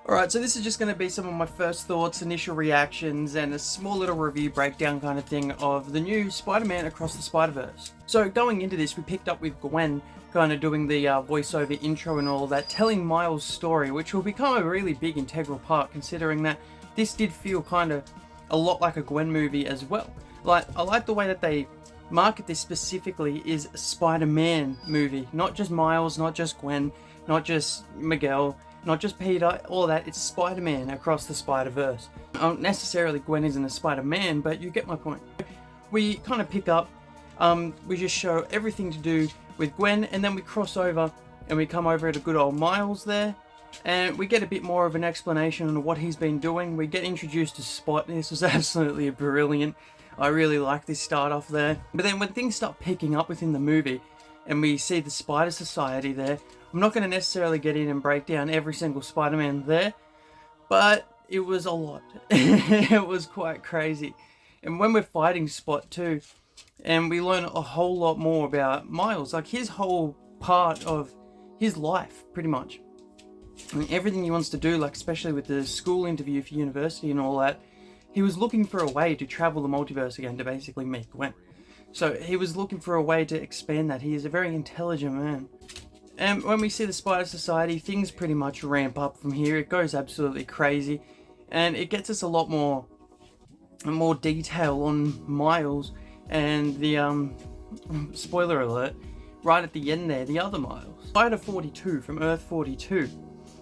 Alright, so this is just going to be some of my first thoughts, initial reactions, and a small little review breakdown kind of thing of the new Spider-Man Across the Spiderverse. So going into this, we picked up with Gwen kind of doing the voiceover intro and all of that, telling Miles' story, which will become a really big integral part, considering that this did feel kind of a lot like a Gwen movie as well. Like, I like the way that they market this specifically is a Spider-Man movie, not just Miles, not just Gwen, not just Miguel, not just Peter, all of that. It's Spider-Man Across the Spider-Verse. Not necessarily Gwen isn't a Spider-Man, but you get my point. We kind of pick up, we just show everything to do with Gwen, and then we cross over and we come over to good old Miles there, and we get a bit more of an explanation on what he's been doing. We get introduced to Spot. This was absolutely brilliant. I really like this start off there. But then when things start picking up within the movie, and we see the Spider Society there, I'm not going to necessarily get in and break down every single Spider-Man there, but it was a lot. It was quite crazy. And when we're fighting Spot too, and we learn a whole lot more about Miles, like his whole part of his life, pretty much. I mean, everything he wants to do, like especially with the school interview for university and all that, he was looking for a way to travel the multiverse again to basically meet Gwen. So he was looking for a way to expand that. He is a very intelligent man. And when we see the Spider Society, things pretty much ramp up from here. It goes absolutely crazy. And it gets us a lot more detail on Miles and the, spoiler alert, right at the end there, the other Miles. Spider 42 from Earth 42.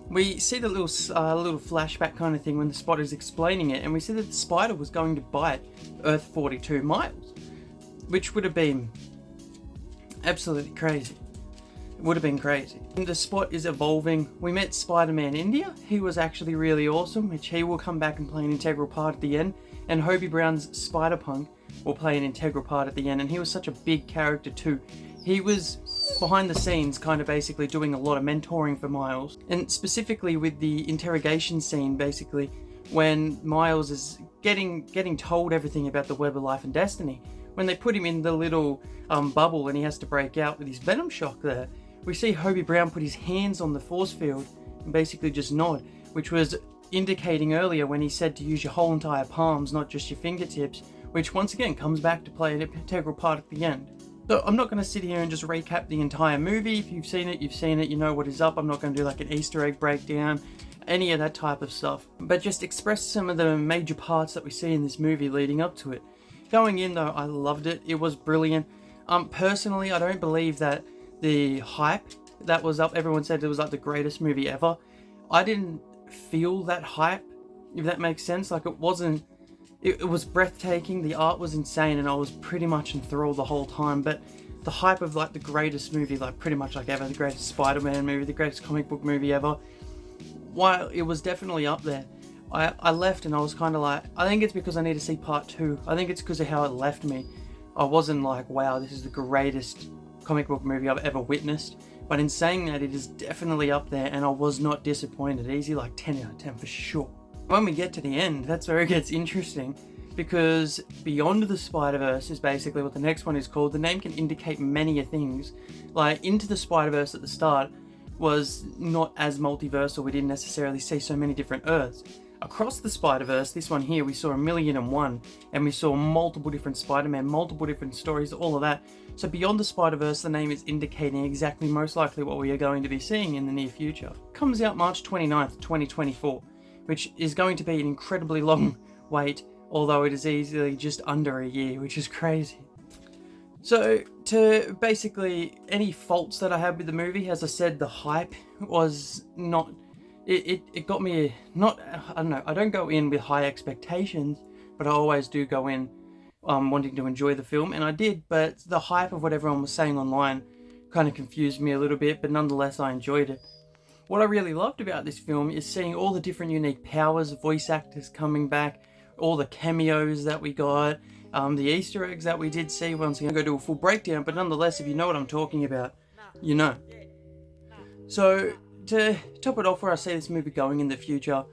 We see the little flashback kind of thing when the Spider is explaining it, and we see that the Spider was going to bite Earth 42 Miles, which would have been absolutely crazy. It would have been crazy. And the Spot is evolving. We met Spider-Man India. He was actually really awesome, which he will come back and play an integral part at the end. And Hobie Brown's Spider-Punk will play an integral part at the end. And he was such a big character too. He was behind the scenes kind of basically doing a lot of mentoring for Miles. And specifically with the interrogation scene, basically, when Miles is getting told everything about the Web of Life and Destiny. When they put him in the little bubble and he has to break out with his Venom shock there, we see Hobie Brown put his hands on the force field and basically just nod, which was indicating earlier when he said to use your whole entire palms, not just your fingertips, which once again comes back to play an integral part at the end. So I'm not going to sit here and just recap the entire movie. If you've seen it, you've seen it, you know what is up. I'm not going to do like an Easter egg breakdown, any of that type of stuff, but just express some of the major parts that we see in this movie leading up to it. Going in though, I loved it. It was brilliant. Personally, I don't believe that the hype that was up, everyone said it was like the greatest movie ever. I didn't feel that hype, if that makes sense. Like it wasn't, it was breathtaking. The art was insane and I was pretty much enthralled the whole time. But the hype of like the greatest movie, like pretty much like ever, the greatest Spider-Man movie, the greatest comic book movie ever, while it was definitely up there, I left and I was kind of like, I think it's because I need to see part 2. I think it's because of how it left me. I wasn't like, wow, this is the greatest comic book movie I've ever witnessed. But in saying that, it is definitely up there and I was not disappointed. Easy, like 10 out of 10 for sure. When we get to the end, that's where it gets interesting, because Beyond the Spider-Verse is basically what the next one is called. The name can indicate many things. Like Into the Spider-Verse at the start was not as multiversal. We didn't necessarily see so many different Earths. Across the Spider-Verse, this one here, we saw 1,000,001, and we saw multiple different Spider-Man, multiple different stories, all of that. So Beyond the Spider-Verse, the name is indicating exactly most likely what we are going to be seeing in the near future. Comes out March 29th, 2024, which is going to be an incredibly long wait, although it is easily just under a year, which is crazy. So, to basically, any faults that I had with the movie, as I said, the hype was not... It got me, not, I don't know, I don't go in with high expectations, but I always do go in wanting to enjoy the film, and I did, but the hype of what everyone was saying online kind of confused me a little bit, but nonetheless I enjoyed it. What I really loved about this film is seeing all the different unique powers, voice actors coming back, all the cameos that we got, the Easter eggs that we did see. Once again, I'm going to do a full breakdown, but nonetheless, if you know what I'm talking about, you know. So, to top it off where I see this movie going in the future,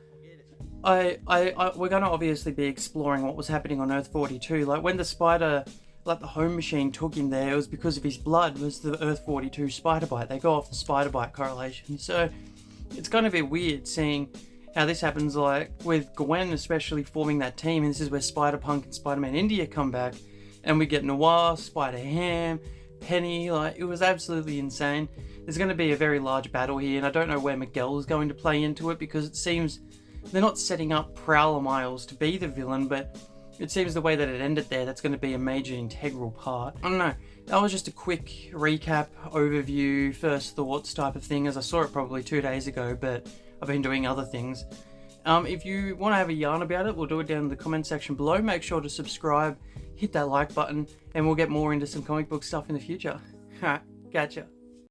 we're going to obviously be exploring what was happening on Earth 42. Like when the spider, like the home machine took him there, it was because of his blood was the Earth 42 spider bite. They go off the spider bite correlation. So it's going to be weird seeing how this happens, like with Gwen especially forming that team, and this is where Spider-Punk and Spider-Man India come back, and we get Noir, Spider-Ham, Penny. Like, it was absolutely insane. There's going to be a very large battle here, and I don't know where Miguel is going to play into it, because it seems they're not setting up Prowler Miles to be the villain, but it seems the way that it ended there, that's going to be a major integral part. I don't know. That was just a quick recap, overview, first thoughts type of thing, as I saw it probably 2 days ago, but I've been doing other things. If you want to have a yarn about it, we'll do it down in the comment section below. Make sure to subscribe, hit that like button, and we'll get more into some comic book stuff in the future. Alright, catch ya.